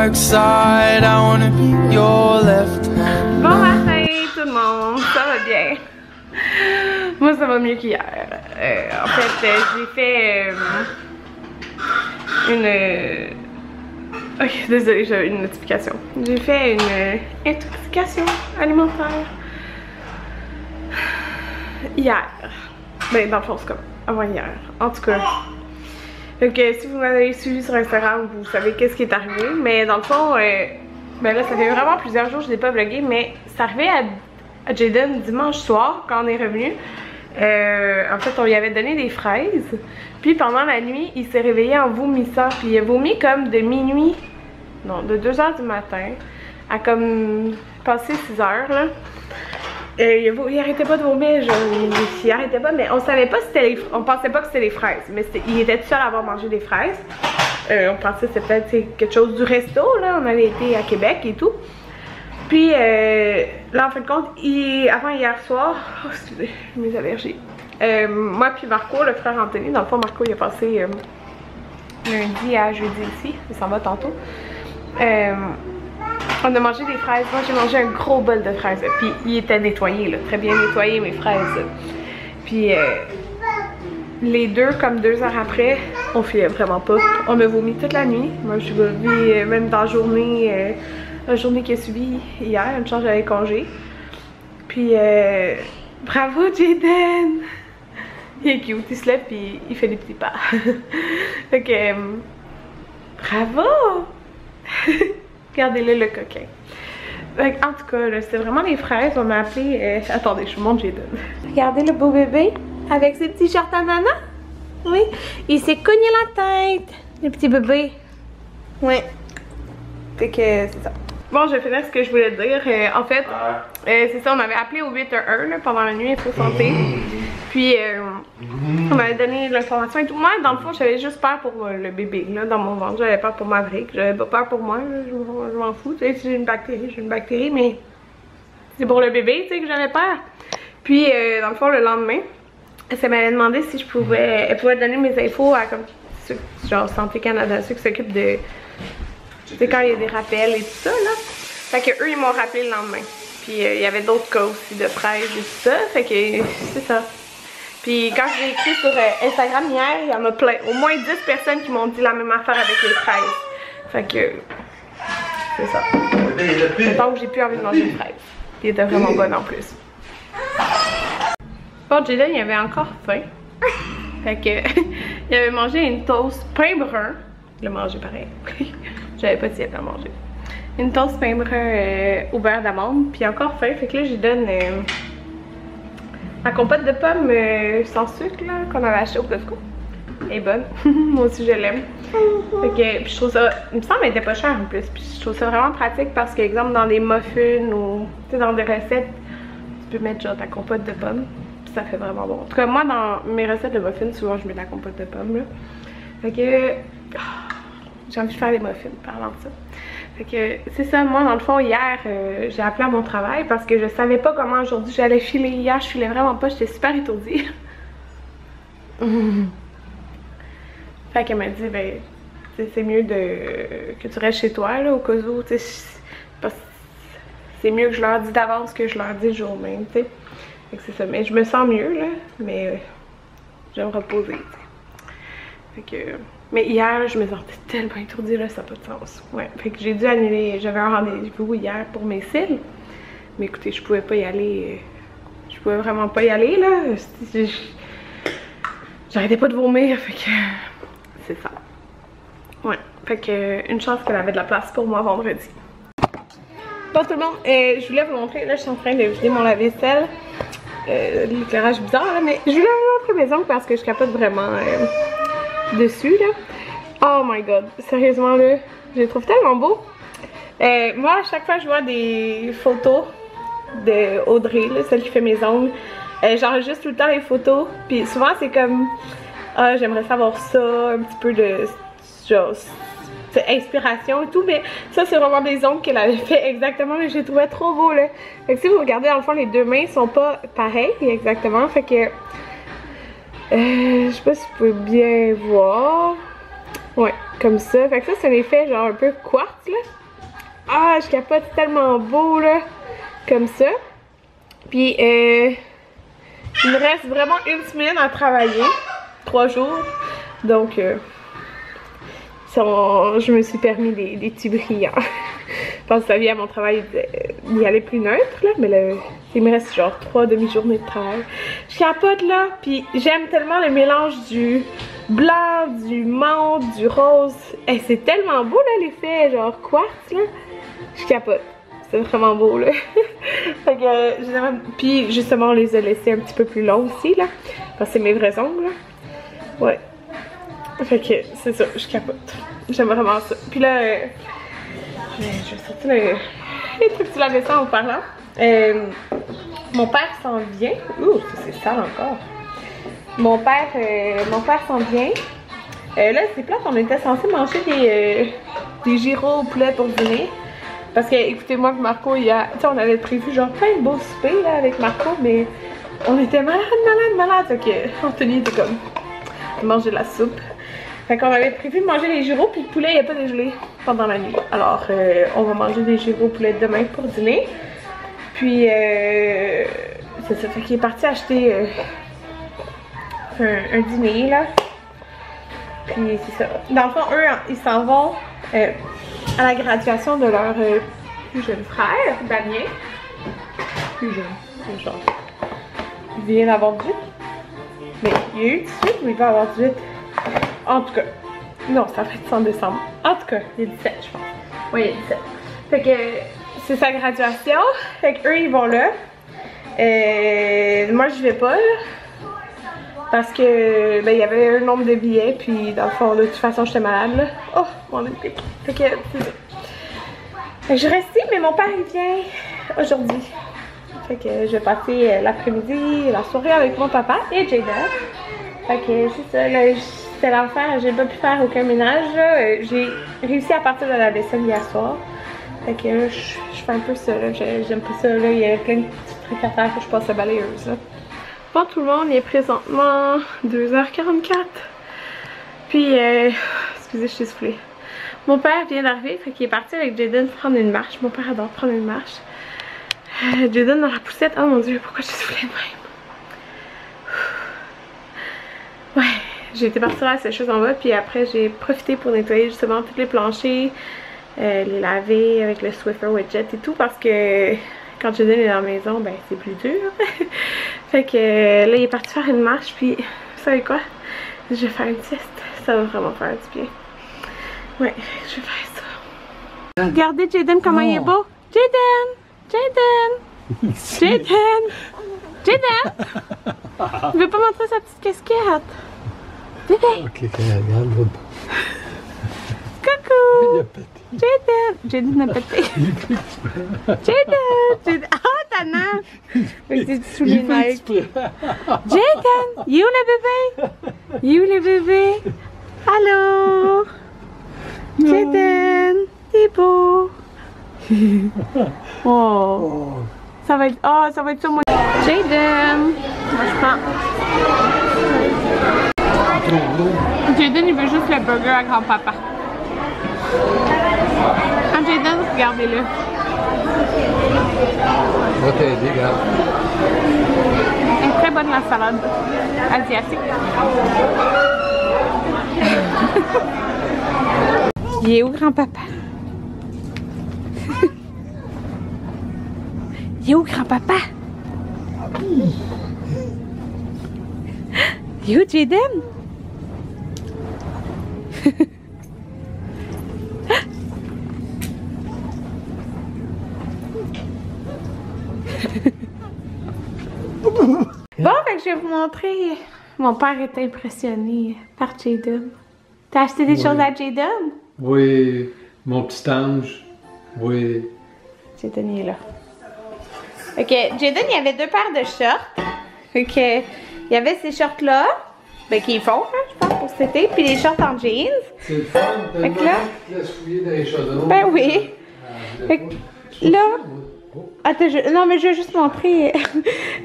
dark side. I wanna be your left hand. Bon matin tout le monde, ça va bien? Moi ça va mieux qu'hier. En fait j'ai fait Ok, désolée, j'avais une notification. J'ai fait une intoxication alimentaire hier. Ben dans le fond c'est comme avant hier. En tout cas. Donc si vous m'avez suivi sur Instagram, vous savez qu'est-ce qui est arrivé. Mais dans le fond, ben là ça fait vraiment plusieurs jours que je n'ai pas vlogué. Mais c'est arrivé à Jaden dimanche soir quand on est revenu. En fait on lui avait donné des fraises. Puis pendant la nuit il s'est réveillé en vomissant. Puis il a vomi comme de minuit, non de 2 h du matin à comme passé 6 h là. Il arrêtait pas de vomir, il arrêtait pas, mais on savait pas si c'était on pensait pas que c'était les fraises, mais il était tout seul à avoir mangé des fraises. On pensait que c'était peut-être quelque chose du resto, là, on avait été à Québec et tout. Puis là en fin de compte, avant hier soir, oh excusez, mes allergies, moi puis Marco, le frère Anthony, dans le fond Marco il a passé lundi à jeudi ici, il s'en va tantôt. On a mangé des fraises. Moi j'ai mangé un gros bol de fraises. Puis il était nettoyé là, très bien nettoyé mes fraises. Puis les deux, comme 2 heures après, on filait vraiment pas. On a vomi toute la nuit. Moi je suis vomi même dans la journée qui a suivi hier. Une chance j'avais congé. Puis bravo Jaden! Il est cute, il se lève puis il fait des petits pas. Fait que bravo! Regardez-le le coquin. En tout cas, c'était vraiment les fraises. On m'a appelé. Attendez, je vous montre Jaden. Regardez le beau bébé avec ses petits shorts ananas. Oui. Il s'est cogné la tête. Le petit bébé. Oui. Fait que c'est ça. Bon, je vais finir ce que je voulais dire. En fait, c'est ça, on m'avait appelé au 811 là, pendant la nuit, Info Santé. Puis, on m'avait donné l'information et tout. Moi, dans le fond, j'avais juste peur pour le bébé, là, dans mon ventre. J'avais peur pour Maverick. J'avais pas peur pour moi, là, je m'en fous. Tu sais, si j'ai une bactérie, mais c'est pour le bébé, tu sais, que j'avais peur. Puis, dans le fond, le lendemain, elle m'avait demandé si elle pouvait donner mes infos à, comme, genre Santé Canada, ceux qui s'occupent de... Tu sais, quand il y a des rappels et tout ça, là. Fait que eux, ils m'ont rappelé le lendemain. Puis, il y avait d'autres cas aussi de presse et tout ça. Fait que, c'est ça. Puis, quand j'ai écrit sur Instagram hier, il y en a plein. Au moins 10 personnes qui m'ont dit la même affaire avec les fraises. Fait que, c'est ça. Donc, j'ai plus envie de manger des fraises. Puis, il était vraiment bonne en plus. Bon, Jaden, il avait encore faim. Fait que, il avait mangé une toast pain brun. Il l'a mangé pareil. J'avais pas de siècle à manger. Une toast pain brun au beurre d'amande. Puis encore faim. Fait que là, je donne la compote de pommes sans sucre là qu'on avait acheté au Costco. Elle est bonne. Moi aussi, je l'aime. Fait que puis je trouve ça. Il me semble qu'elle était pas chère en plus. Puis je trouve ça vraiment pratique parce que, exemple, dans des muffins ou dans des recettes, tu peux mettre genre ta compote de pommes. Puis ça fait vraiment bon. En tout cas, moi, dans mes recettes de muffins, souvent, je mets de la compote de pommes là. Fait que. J'ai envie de faire des muffins parlant de ça. Fait que c'est ça, moi dans le fond hier j'ai appelé à mon travail parce que je savais pas comment aujourd'hui j'allais filer. Hier je filais vraiment pas, j'étais super étourdie. Fait qu'elle m'a dit ben c'est mieux que tu restes chez toi là au cas où, tu sais, parce que c'est mieux que je leur dise d'avance que je leur dis le jour même, tu sais. Fait que c'est ça, mais je me sens mieux là, mais je vais me reposer, tu sais. Fait que... Mais hier, je me sentais tellement étourdie, là, ça n'a pas de sens. Ouais, fait que j'ai dû annuler. J'avais un rendez-vous hier pour mes cils. Mais écoutez, je pouvais pas y aller. Je pouvais vraiment pas y aller, là. J'arrêtais pas de vomir, fait que... C'est ça. Ouais, fait que une chance qu'elle avait de la place pour moi vendredi. Bon tout le monde, je voulais vous montrer, là je suis en train de vider mon lave-vaisselle. L'éclairage bizarre, là, mais je voulais vous montrer mes ongles parce que je capote vraiment... dessus là. Oh my god, sérieusement là, je les trouve tellement beaux. Moi à chaque fois je vois des photos de Audrey là, celle qui fait mes ongles, j'enregistre tout le temps les photos, puis souvent c'est comme ah j'aimerais savoir ça, un petit peu de genre inspiration et tout, mais ça c'est vraiment des ongles qu'elle avait fait exactement, mais je les trouvais trop beaux là. Fait que si vous regardez dans le fond les deux mains sont pas pareilles exactement, fait que je sais pas si vous pouvez bien voir. Ouais, comme ça. Fait que ça, c'est un effet genre un peu quartz, là. Ah, je capote, tellement beau, là. Comme ça. Puis, il me reste vraiment une semaine à travailler. 3 jours. Donc, je me suis permis des petits brillants. Je pense que ça vient à mon travail d'y aller plus neutre, là. Mais là, il me reste genre 3 demi-journées de travail. Je capote, là. Puis, j'aime tellement le mélange du blanc, du menthe, du rose. Et c'est tellement beau, là, l'effet genre quartz, là. Je capote. C'est vraiment beau, là. Fait que, puis, justement, on les a laissés un petit peu plus longs aussi, là. Parce que c'est mes vrais ongles, là. Ouais. Fait que, c'est ça, je capote. J'aime vraiment ça. Puis là, je vais sortir les trucs du lave-vaisselle en parlant. Mon père s'en vient. Ouh, c'est sale encore. Mon père s'en vient. Là, c'est plate, on était censé manger des gyros au poulet pour dîner. Parce que, écoutez-moi, Marco, on avait prévu genre plein de beaux soupers là, avec Marco, mais on était malade. Fait que Anthony était comme manger de la soupe. Fait qu'on avait prévu de manger les gyros, puis le poulet il n'a pas dégelé pendant la nuit. Alors, on va manger des gyros au poulet demain pour dîner. Puis, c'est ça. Fait qu'il est parti acheter un dîner, là. Puis, c'est ça. Dans le fond, eux, ils s'en vont à la graduation de leur plus jeune frère, Damien. Plus jeune, genre. Il vient d'avoir 18. Mais il y a eu 18 ou il va avoir 18? En tout cas, non, ça fait en décembre. En tout cas, il y a 17, je pense. Oui, il y a 17. Fait que c'est sa graduation. Fait que eux, ils vont là. Moi, je vais pas, là. Parce que, ben, il y avait un nombre de billets. Puis, dans le fond, de toute façon, j'étais malade, là. Oh, mon épée. Fait que, c'est ça. Fait que je reste ici, mais mon père, il vient aujourd'hui. Fait que je vais passer l'après-midi, la soirée avec mon papa et Jada. Fait que c'est ça, là, c'était l'enfer, j'ai pas pu faire aucun ménage. J'ai réussi à partir de la vaisselle hier soir. Fait que là, je fais un peu ça, là, j'aime pas ça, là, il y a plein de petits trucs à faire que je passe la balayeuse, là. Bon, tout le monde, il est présentement 2h44. Puis, excusez, je suis soufflée. Mon père vient d'arriver, fait qu'il est parti avec Jaden prendre une marche. Mon père adore prendre une marche. Jaden dans la poussette. Oh mon dieu, pourquoi je suis soufflée de même? Ouais, j'ai été partir à la sécheuse en bas, puis après j'ai profité pour nettoyer justement tous les planchers, les laver avec le Swiffer Widget et tout, parce que quand Jaden est dans la maison, ben c'est plus dur. Fait que là il est parti faire une marche, puis vous savez quoi? Je vais faire une sieste, ça va vraiment faire du bien. Ouais, je vais faire ça. Regardez Jaden comment il est beau. Jaden! Jaden! Jaden! Jaden! Il veut pas montrer sa petite casquette. Bébé! Ok, regarde l'autre. Coucou! Il a pété. Jaden! Jaden a pété. Jaden! Ah, Tana! Avec des petits souliers Nike. Jaden! Il est où le bébé? Il est où le bébé? Allô? Jaden! T'es beau! Oh! Ça va être... Oh, ça va être sur moi. Jaden! Moi, je prends. Jaden, il veut juste le burger à grand-papa. Ah, Jaden, regardez-le. Va t'aider, regarde. Elle est très bonne la salade asiatique. Il est où grand-papa? Il est où grand-papa? Il est où Jaden? Bon, fait que je vais vous montrer. Mon père est impressionné par Jaden. T'as acheté des choses à Jaden? Oui, mon petit ange. Oui. Jaden il est là. Ok, Jaden il y avait 2 paires de shorts. Ok, il y avait ces shorts là, ben qui font, hein, je pense pour cet été, puis les shorts en jeans. C'est le fun, t'as Fait que là, te laisse fouiller dans les chaudrons. ben oui. Fait que là, Attends, non, mais je vais juste montrer.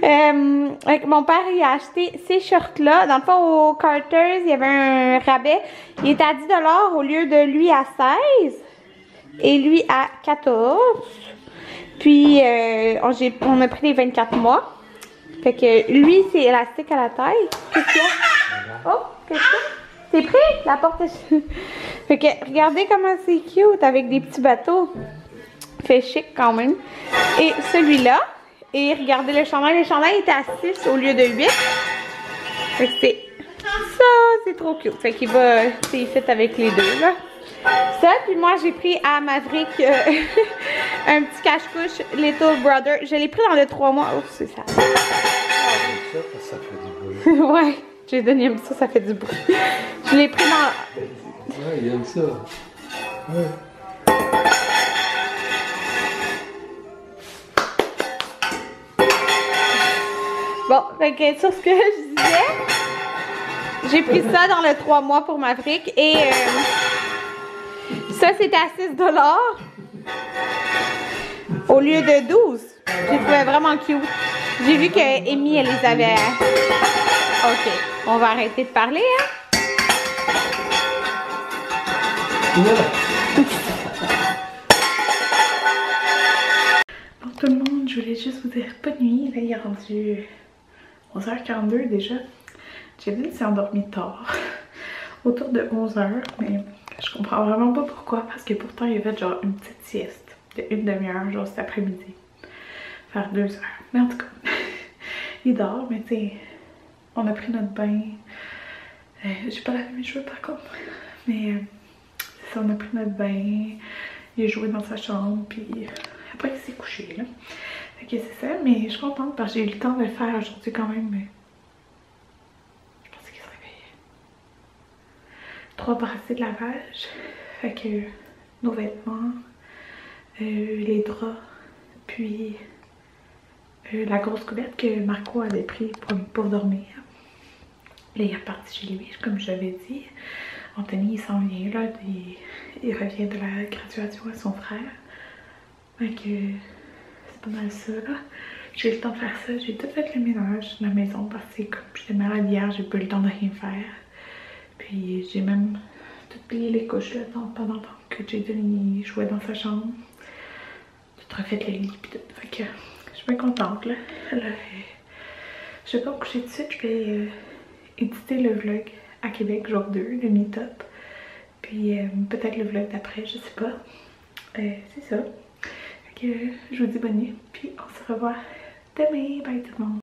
Mon père, il a acheté ces shorts-là. Dans le fond, au Carter's, il y avait un rabais. Il était à 10 $ au lieu de lui à 16 et lui à 14. Puis, on a pris les 24 mois. Fait que lui, c'est élastique à la taille. Qu'est-ce qu'il y a? Oh, qu'est-ce qu'il y a? C'est prêt? La porte est... Fait que, regardez comment c'est cute avec des petits bateaux. Fait chic quand même. Et celui-là. Et regardez le chandail. Le chandail était à 6 au lieu de 8. Fait que c'est ça. C'est trop cute. Fait qu'il va... C'est fait avec les deux, là. Ça, puis moi, j'ai pris à Maverick un petit cache-couche Little Brother. Je l'ai pris dans le 3 mois. Oh, c'est ça. Ça fait du bruit. Ouais. J'ai donné ça, ça fait du bruit. Je l'ai pris dans... Ouais, il aime ça. Ouais. Bon, fait que sur ce que je disais, j'ai pris ça dans le 3 mois pour Maverick et ça c'était à 6 $ au lieu de 12. Je les trouvais vraiment cute. J'ai vu que Amy, elle les avait... Ok, on va arrêter de parler, hein? Bon tout le monde, je voulais juste vous dire bonne nuit. Là, il est rendu 11h42 déjà. Jaden s'est endormi tard, autour de 11h, mais je comprends vraiment pas pourquoi, parce que pourtant il a fait genre une petite sieste de une demi-heure, genre cet après-midi, faire 2 heures. Mais en tout cas, il dort, mais tu sais, on a pris notre bain. J'ai pas lavé mes cheveux par contre, mais c'est ça, on a pris notre bain, il a joué dans sa chambre, puis après il s'est couché là. Fait que c'est ça, mais je suis contente parce que j'ai eu le temps de le faire aujourd'hui quand même. Mais je pensais qu'il se réveillait. 3 brassées de lavage, fait que nos vêtements, les draps, puis la grosse couverte que Marco avait pris pour dormir. Là, il est reparti chez lui, comme je l'avais dit. Anthony, il s'en vient là, il revient de la graduation à son frère. Fait que c'est pas mal ça là. J'ai eu le temps de faire ça, j'ai tout fait le ménage de la maison parce que comme j'étais malade hier, j'ai pas eu le temps de rien faire. Puis j'ai même tout plié les couches là pendant que Jaden jouait dans sa chambre. Tout refait le lit pis tout. Fait que je suis bien contente là. Je vais pas me coucher tout de suite, je vais éditer le vlog à Québec jour 2, le meet-up. Puis peut-être le vlog d'après, je sais pas. C'est ça. Fait que je vous dis bonne nuit, puis on se revoit demain. Bye tout le monde.